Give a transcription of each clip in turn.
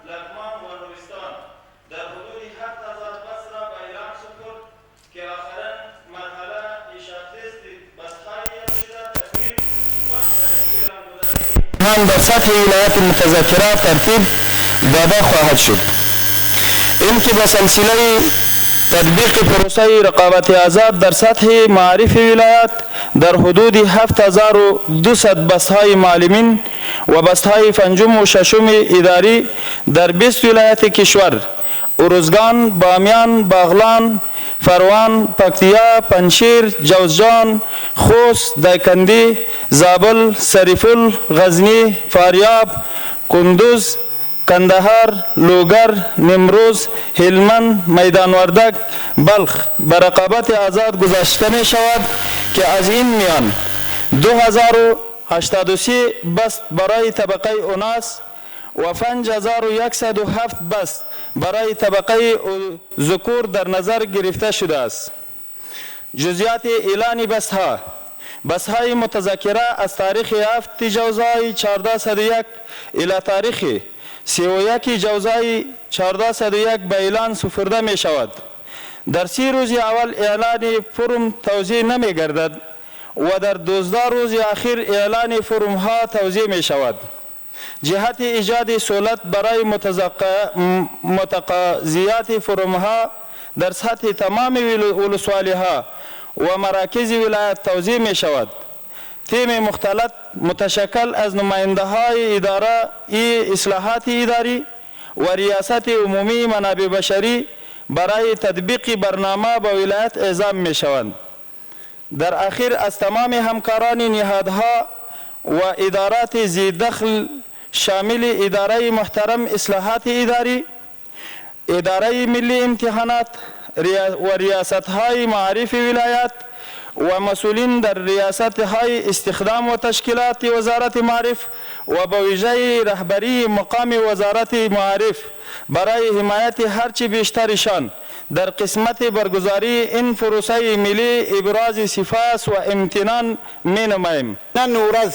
لغمان و نورستان در حدود 7000 بس را به اعلام سپرد که آخرین مرحله تست بس‌های شده تکمیل و در سطح ولایت متذکره ترتیب داده خواهد شد. این که به سلسله تطبیق پروسه رقابت آزاد در سطح معارف ولایت در حدود 7200 بست‌های معلمین و بست‌های پنجم و ششم اداری در 20 ولایت کشور ارزگان، بامیان، باغلان، فروان، پکتیا، پنشیر، جوزجان، خوست، دایکندی، زابل، سریفل، غزنی، فاریاب، کندوز، کندهار، لوگر، نیمروز، هلمند، میدان وردک، بلخ به رقابت آزاد گذاشته می شود که از این میان 2083 بست برای طبقه اوناس و 5107 بست برای طبقه ذکور در نظر گرفته شده است. جزئیات اعلان بست‌های متذکره از تاریخ 7 جوزای 1401 الی تاریخ 31 جوزای 1401 به اعلان سپرده می شود. در 30 روز اول اعلان فرم توزیع نمی گردد و در 12 روز اخیر اعلان فرم ها توزیع می شود. جهت ایجاد سهولت برای متقاضیات فرم ها در سطح تمام ولسوالی ها و مراکز ولایت توزیع می شود. تیم مختلط متشکل از نماینده های اداره اصلاحات اداری و ریاست عمومی منابع بشری برای تطبیق برنامه به ولایت اعزام می شوند. در اخیر از تمام همکاران نهادها و ادارات ذی دخل شامل اداره محترم اصلاحات اداری، اداره ملی امتحانات و ریاست های معارف ولایت و مسئولین در ریاست های استخدام و تشکیلات وزارت معارف و به ویژه رهبری مقام وزارت معارف برای حمایت هرچی بیشترشان در قسمت برگزاری این پروسه ملی ابراز سپاس و امتنان می نماییم. نن ورځ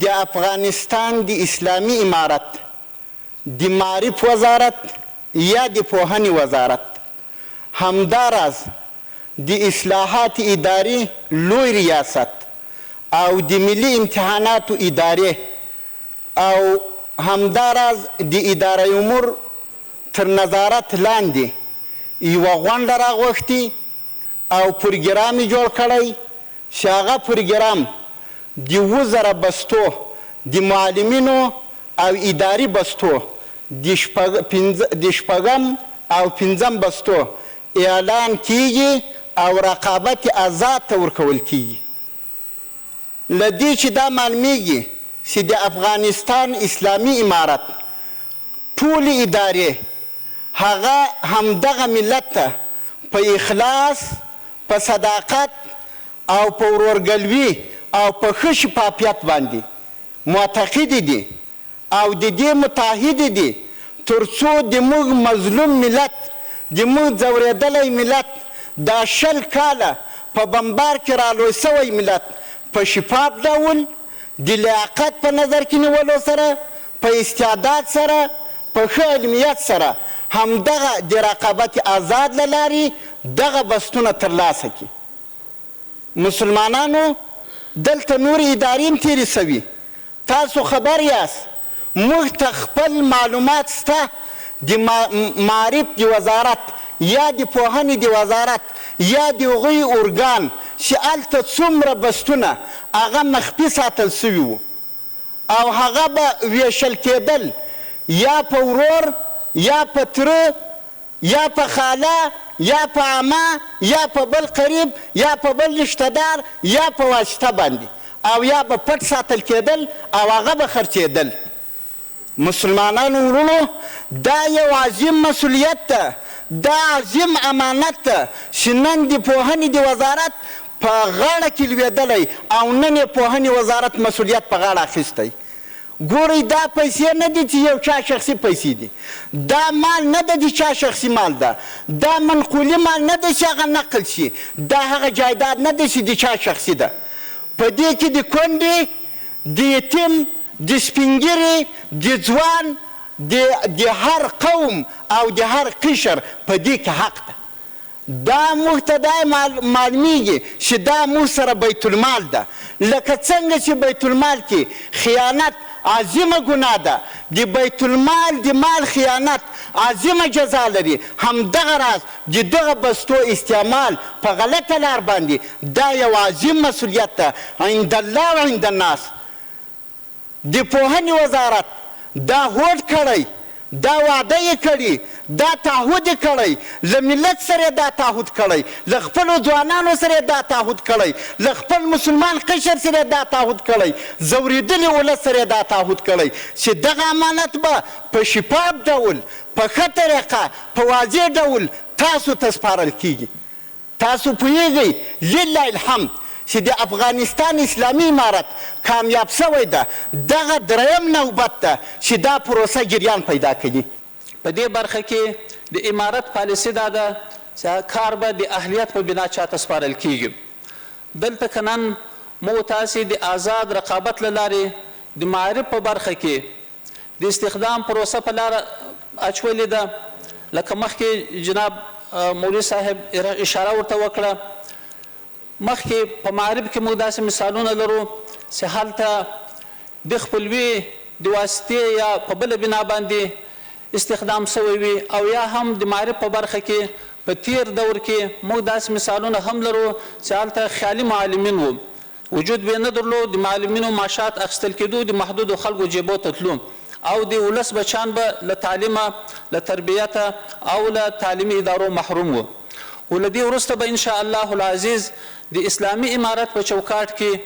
د افغانستان د اسلامي امارت د معارف وزارت یا د پوهنې وزارت همداراز د اصلاحات ادارې لوی ریاست او د ملي امتحاناتو ادارې او همداراز د اداره امور تر نظارت لاندې یوه غونډه راغوښتې او پروګرام یې جوړ کړی چې هغه پروګرام د 2000 بستو د معلمینو او اداري بستو د شپږم او پنځم بستو اعلان کیږي او رقابت آزاد ته ورکول کیږي. له دې چې دا معلومیږي چې د افغانستان اسلامي امارت ټولې ادارې هغه همدغه ملت ته په اخلاص، په صداقت او په ورورګلوي او په ښه شفافیت باندې معتقدې دي او د دې متحدې دي تر څو د موږ مظلوم ملت، د موږ ځورېدلی ملت، دا 20 کاله په بمبار کې رالوی سوی ملت په شفاف ډول د لیاقت په نظر کې نیولو سره، په استعداد سره، په ښه علمیت سره همدغه د رقابت آزاد له لارې دغه بستونه ترلاسه کړي. مسلمانانو دلته نورې ادارې هم تېرې سوي، تاسو خبر یاست. موږ ته خپل معلومات شته د معارف د وزارت یا د پوهنې د وزارت یا د هغوی ارګان چې هلته څومره بستونه هغه مخفي ساتل سوي وو او هغه به ویشل کېدل یا په ورور یا په تره یا په خاله یا په عمه یا په بل قریب یا په بل رشتهدار یا په واسطه باندې او یا به پټ ساتل کېدل او هغه به خرڅېدل. مسلمانانو ورونو دا یو عظیم مسؤلیت ده، دا عظیم امانت ده چې نن د پوهنې د وزارت په غاړه کې لوېدلی او نن یې پوهنې وزارت مسؤلیت په غاړه اخیستی. ګورئ دا پیسې نه دي چې یو چا شخصي پیسې دي، دا مال نه ده د چا شخصي مال ده، دا منقولي مال نه ده چې هغه نقل شي، دا هغه جایداد نه ده چې د چا شخصي ده. په دې کې د کونډې، د یتیم، د سپین ږیرې، د ځوان د هر قوم او د هر قشر په دې کې حق ده. دا موږ ته دا معلومیږي چې دا موږ سره بیت المال ده. لکه څنګه چې بیت المال کې خیانت عظیمه ګناه ده، د بیت المال د مال خیانت عظیمه جزا لري. همدغه راز د دغه بستو استعمال په غلطه لار باندې دا یو عظیم مسؤلیت ده عند الله و عند الناس. د پوهنې وزارت دا هوډ کړی، دا وعده یې کړي، دا تعهد یې کړی، له ملت سره دا تعهد کړی، له خپلو ځوانانو سره دا تعهد کړی، له خپل مسلمان قشر سره دا تعهد کړی، ځورېدلي ولس سره دا تعهد کړی چې دغه امانت به په شفاف ډول، په ښه طریقه، په واضح ډول تاسو ته سپارل کیږي. تاسو پوهیږئ لله الحمد چې د افغانستان اسلامي امارت کامیاب شوی ده. دغه دریم نوبت ده چې دا پروسه جریان پیدا کوي. په دې برخه کې د امارت پالیسي دا ده چې کار به د اهلیت په بنا چاته سپارل کیږي. دلته که نن موږ تاسې د آزاد رقابت له لارې د معارف په برخه کې د استخدام پروسه په لاره اچولې ده. لکه مخکې جناب مولوي صاحب اشاره ورته وکړه، مخکې په معارف کې موږ داسې مثالونه لرو چې هلته د خپلوي د واسطې یا په بله بنا باندې استخدام شوی وي، او یا هم د معارف په برخه کې په تیر دور کې موږ داسې مثالونه هم لرو چې هلته خیالي معلمین وو، وجود به نه درلود، د معلمینو معاشات اخیستل کېدو، د محدودو خلکو جیبو ته تلو، او د ولس بچیان به له تعلیمه، له تربیته او له تعلیمي ادارو محروم وو. ولدې وروسته به انشاء الله العزیز د اسلامي امارت په چوکاټ کې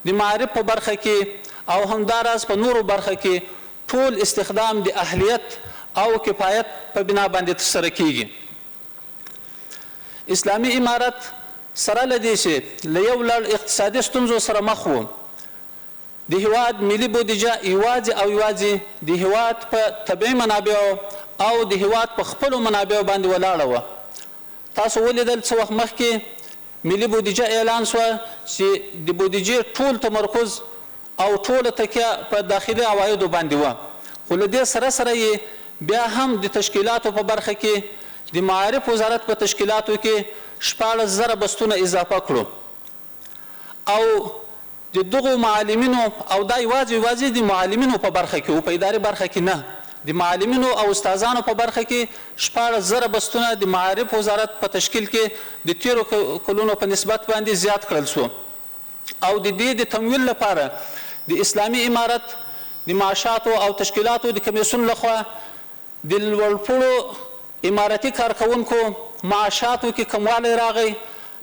د معارف په برخه کې او همداراز په نورو برخه کې ټول استخدام د اهلیت او کفایت په بنا باندې ترسره کیږي. اسلامي امارت سره له دې چې له یو لړ اقتصادي ستونزو سره مخ و، د هیواد ملي بودیجه یوازې او یوازې د هیواد په طبیعي منابعو او د هیواد په خپلو منابعو باندې ولاړه وه. تاسو ولیدل څه وخت مخکې ملي بودیجه اعلان شوه چې د بودیجې ټول تمرکز او ټوله تکیه په داخلي عوایدو باندې وه. خو له دې سره سره یې بیا هم د تشکیلاتو په برخه کې د معارف وزارت په تشکیلاتو کې 14,000 بستونه اضافه کړو، او د دغو معلمینو، او دا یوازې د معلمینو په برخه کې و، په اداري برخه کې نه، د معلمینو او استادانو په برخه کې 14,000 بستونه د معارف وزارت په تشکیل کې د تیرو کلونو په نسبت باندې زیات کړل شو. او د دې د تمویل لپاره د اسلامي امارت د معاشاتو او تشکیلاتو د کمیسیون لخوا د لوړپوړو امارتي کارکوونکو معاشاتو کې کموالی راغی،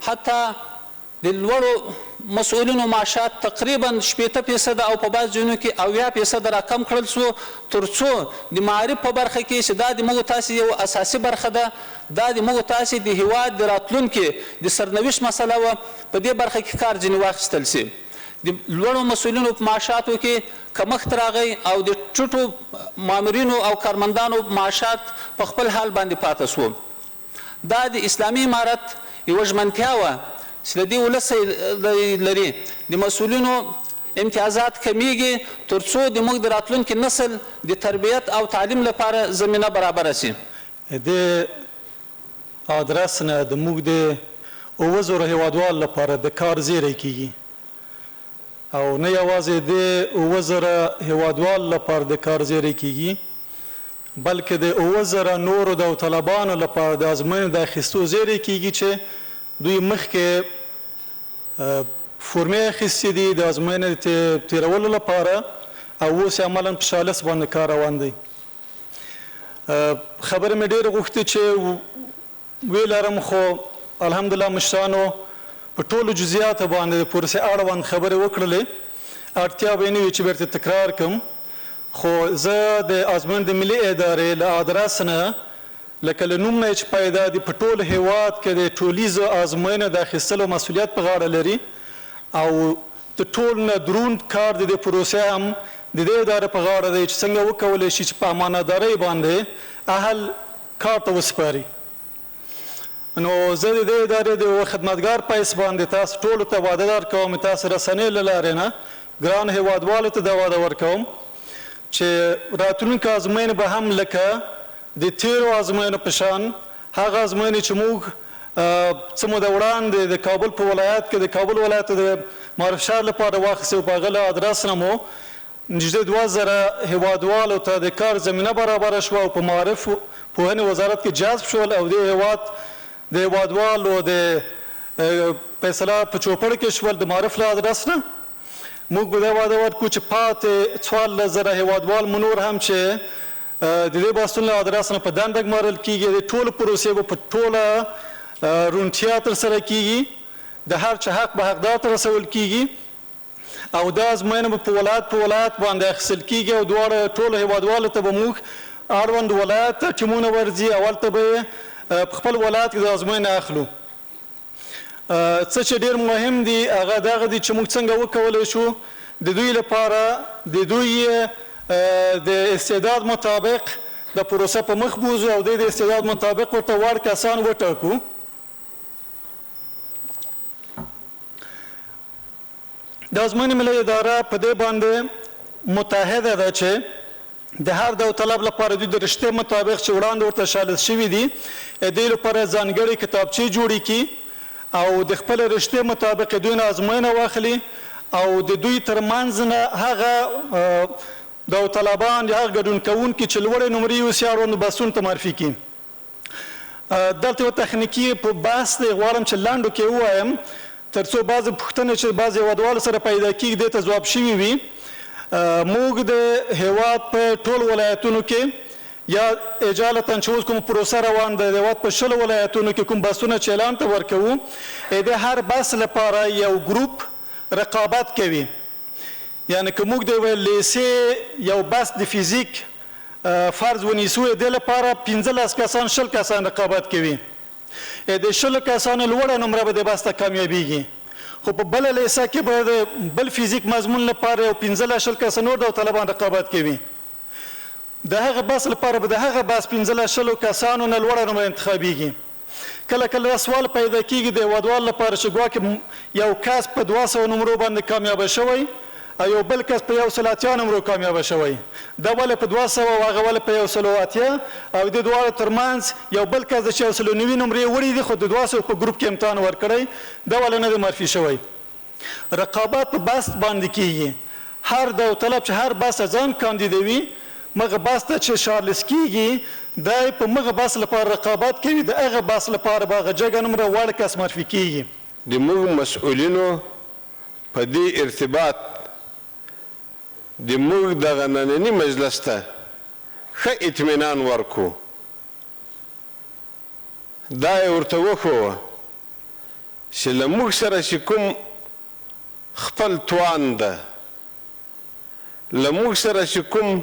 حتی د لوړو مسؤلینو معاشات تقریبا 80% او په بعض ځایونو کې 80% راکم کړل شو، تر څو د معارف په برخه کې چې دا د موږ تاسې یو اساسي برخه ده، دا د موږ تاسې د هیواد د راتلونکي د سرنوشت مسله وه، په دې برخه کې کار ځینې واخیستل شي. د لوړو مسؤلینو په معاشاتو کې کمښت راغی او د ټوټو مامورینو او کارمندانو معاشات په خپل حال باندې پاتې شو. دا د اسلامي امارت یوه ژمنتیا وه چې له دې ولس لري د مسؤلینو امتیازات کمیږي تر څو د موږ د راتلونکي نسل د تربیت او تعلیم لپاره زمینه برابره شي. د ادرس نه د موږ د 7,000 هیوادوالو لپاره د کار زیری کیږي، او نه یوازې د 7,000 هیوادوالو لپاره د کار زیری کیږي، بلکې د 7,000 نورو داوطلبانو لپاره د ازموینې د اخیستو زیری کیږي چې دوی مخکې فورمې اخیستې دي د ازموینې تیرولو لپاره، او اوس یې عملاً په شالس باندې کار روان دی. خبره مې ډېره غوښتې چې ویې لرم، خو الحمدلله مشرانو په ټولو جزئیاتو باندې د پروسې اړوند خبرې وکړلې، اړتیا به یې نه وي چې بیرته تکرار کړم. خو زه د ازموینې د ملي ادارې له ادرس نه لکه له نوم نه چې پیدا دي په ټول هیواد کې د ټولیزو ازموینو د اخیستلو مسؤلیت په غاړه لري، او د ټول نه دروند کار د دې پروسې هم د دې ادارې په غاړه دی چې څنګه وکولی شي چې په امانتدارۍ باندې اهل کار ته وسپاري. نو زه د دې ادارې د یوه خدمتګار په حیث باندې تاسو ټولو ته وعده درکوم، تاسو رسنۍ له لارې نه ګران هیوادوالو ته دا وعده ورکوم چې راتلونکو ازموینې به هم لکه د تیرو ازموینو په شان هغه ازموینې چې موږ څه موده وړاندې د کابل په ولایت کې د کابل ولایت د معرف شهر لپاره واخیستې په هغه له ادرس نه مو نږدې 2000 هیوادوالو ته د کار زمینه برابره شوه او په معرف پوهنې وزارت کې جذب شول او د هیواد د هیوادوالو د فیصله په چوپړ کې شول د معرف له ادرس نه. موږ به دا وعده ورکړو چې پاتې 14,000 هیوادوال مو نور هم چې د دې بحثونو له ادرس نه په دنده ګمارل کېږي د ټولو پروسې به په ټوله روڼتیا ترسره کېږي د هر چا حق به حقدار ته رسول کېږي او دا ازموینه به په ولایت باندې اخیستل کېږي او دواړه ټولو هیوادوالو ته به موږ اړوند ولایت ته ټیمونه ورځي اول ته به په خپل ولایت کې د ازموینه اخلو. څه چې ډېر مهم دي هغه دغه دي چې موږ څنګه وکولی شو د دوی لپاره د دوی د استعداد مطابق د پروسه په مخ بوځو او د استعداد مطابق ورته وړ کسان وټاکو. د ازموینې ملي اداره په دې باندې متحده ده چې د هر داوطلب لپاره دوی د رشتې مطابق چې وړاندې ورته شالید شوي دي دې لپاره ځانګړې کتابچې جوړې کړي او د خپل رشتې مطابق دوی نه ازموینه واخلي او د دوی ترمنځ نه هغه داوطلبان یا هغه ګډون کوونکي چې لوړې نمرې یوسي اړوندو بحثونو ته معرفي کړي. دلته یو تخنیکي په بحث دی غواړم چې لنډو کې ووایم تر څو بعضې پوښتنې چې بعضې هیوادوالو سره پیدا کېږي دې ته ځواب شوي وي. موږ د هیواد په ټول ولایتونو کې یا اجالتا چې اوس کوم پروسه روان ده د هیواد په 20 ولایتونو کې کوم بحثونه چې اعلان ته ورکوو د هر بحث لپاره یو ګروپ رقابت کوي. یعنې که موږ د یوې لیسې یو بحث د فیزیک فرض ونیسو د لپاره 15 کسان 20 کسان رقابت کوي د 20 کسانو لوړه نمره به د بحث ته کامیابیږي خو په بله لیسه کې به د بل فیزیک مضمون لپاره یو 15 کسان نور داوطلبان رقابت کوي د هغه بحث لپاره به د هغه بحث 15 کسانو نه لوړه نمره انتخابیږي. کله کله سوال پیدا کېږي د هیوادوال لپاره چې ګواکې یو کس په 200 نمرو باندې کامیابه شوی او یو بل کس په 180 نمرو کامیابه شوی دا ولې په 200 او هغه ولې په 180 او د دواړو ترمنځ یو بل کس د 190 نمرې وړي دي خو د 200 په ګروپ کې امتحان ورکړی دا ولې نه دی معرفي شوی. رقابت په بحث باندې کېږي هر داوطلب چې هر بحث ځان کاندیدوي مغه بحث ته چې شارلس کېږي دا په مغه بحث لپاره رقابت کوي د هغه بحث لپاره به هغه جګه نمره وړ کس معرفي کېږي. د موږ مسؤلینو په دې ارتباط د موږ دغه ننني مجلس ته ښه اطمینان ورکو دا یې ورته وښوه چې له موږ سره چې کوم خپل توان ده له موږ سره چې کوم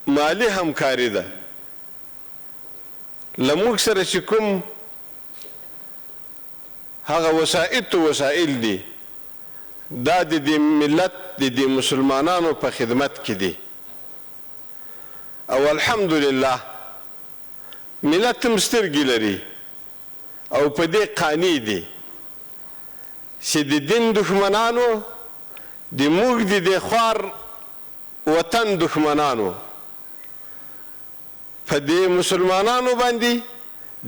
مالی همکاري ده له موږ سره چې کوم هغه وسایل دي دا د دې ملت د دې مسلمانانو په خدمت کې دي او الحمدلله ملت هم سترګې لري او په دې قانع دي چې د دین دښمنانو د موږ د دې خوار وطن دښمنانو په دې مسلمانانو باندې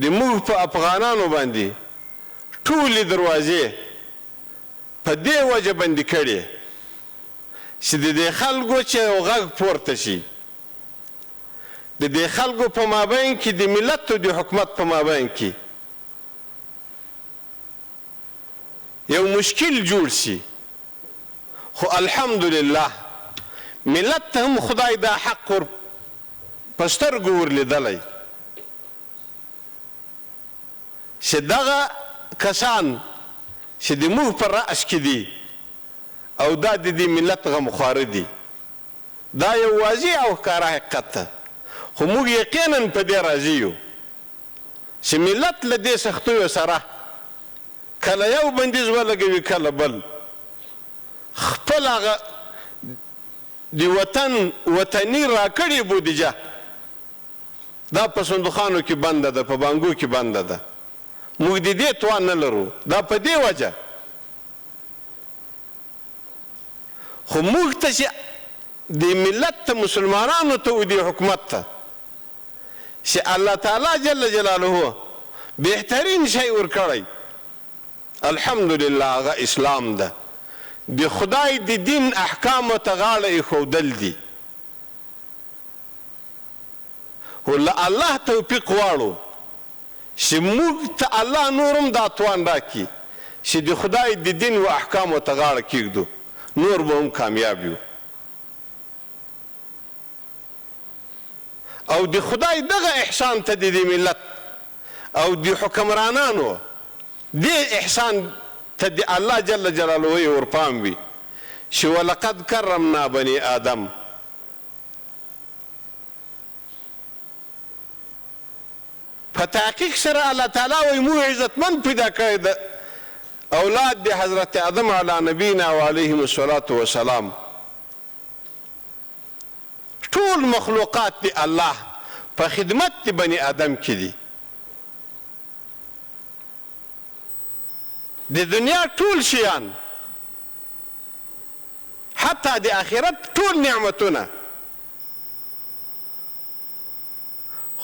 د موږ په افغانانو باندې ټولې دروازې په دې وجه بندي کړي چې د دې خلکو چې یو غږ پورته شي د دې خلکو په مابین کې د ملت او د حکومت په مابین کې یو مشکل جوړ شي خو الحمدلله ملت ته هم خدای دا حق ور په سترګو ورلیدلی چې دغه کسان چې د موږ په رأس کې دي او دا د دې ملت غمخواره دي دا یو واضح او ښکاره حقیقت ده خو موږ یقینا په دې راضي یو چې ملت له دې سختیو سره کله یو بندیز ولګوي کله بل خپل هغه د وطني راکړې بودیجه دا په صندوقانو کې بنده ده په بانکو کې بنده ده موږ د دې توان نه لرو دا په دې وجه خو موږ ته چې د ملت ته مسلمانانو ته و دې حکومت ته چې الله تعالی جل جلاله بهترین شی ورکړی الحمدلله هغه اسلام ده د خدای د دین احکامو ته غاړه ایښودل دي خو له الله توفیق غواړو چې موږ ته الله نور هم دا توان راکړي چې د خدای د دین و احکامو ته غاړه کېږدو نور به هم کامیاب یو او د خدای دغه احسان ته د دې ملت او د حکمرانانو دې احسان ته د الله جل جلاله یې ورپام وي چې ولقد کرمنا بني آدم په تحقیق سره الله تعالی وایي موږ عزتمند پیدا کړی د اولاد د حضرت آدم علی نبینا و علیهم الصلاة والسلام ټول مخلوقات د الله په خدمت د بني آدم کې دي د دنیا ټول شیان حتی د آخرت ټول نعمتونه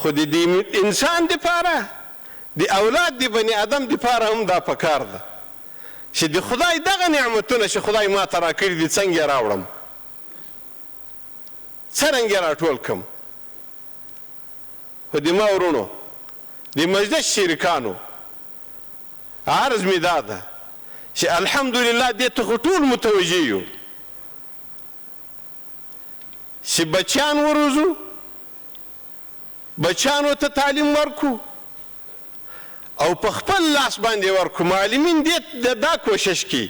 خو د انسان دپاره د اولاد د بني آدم دپاره هم دا پکار ده چې د خدای دغه نعمتونه چې خدای ما ته راکړي دي څنګه یې راوړم څرنګه یې راټول کړم خو د ما ورونو د مجلس شریکانو عرض مې دا ده چې الحمدلله دې ته خو ټول متوجه یو چې بچیان وروزو بچیانو ته تعلیم ورکو او په خپل لاس باندې ورکو معلمین دې دا کوشش کوي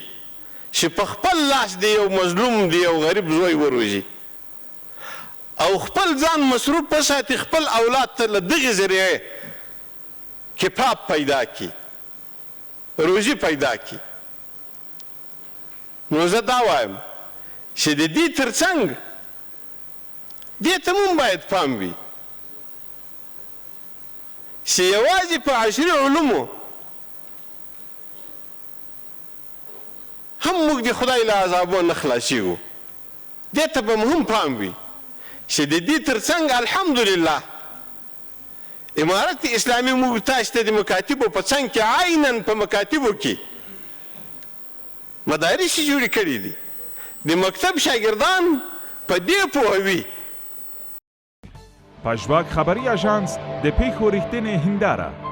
چې په خپل لاس د یو مظلوم د یو غریب زوی وروزي او خپل ځان مصروف وساتي خپل اولاد ته له دغې ذریعې کفاف پیدا کړي روزي پیدا کړي نو زه دا وایم چې د دې تر څنګ دې ته هم باید پام وي چې یوازې په عشري علومو هم موږ د خدای له عذابو نه خلاصېږو دې ته به هم پام وي چې د دې تر څنګ الحمدلله امارت اسلامي موږ تاسو ته د مکاتبو په څنګ کې عینا په مکاتبو کې مدارس جوړې کړي دي د مکتب شاګردان په دې پوهوي پژواک خبری آژانس د پیښو ریښتینې هنداره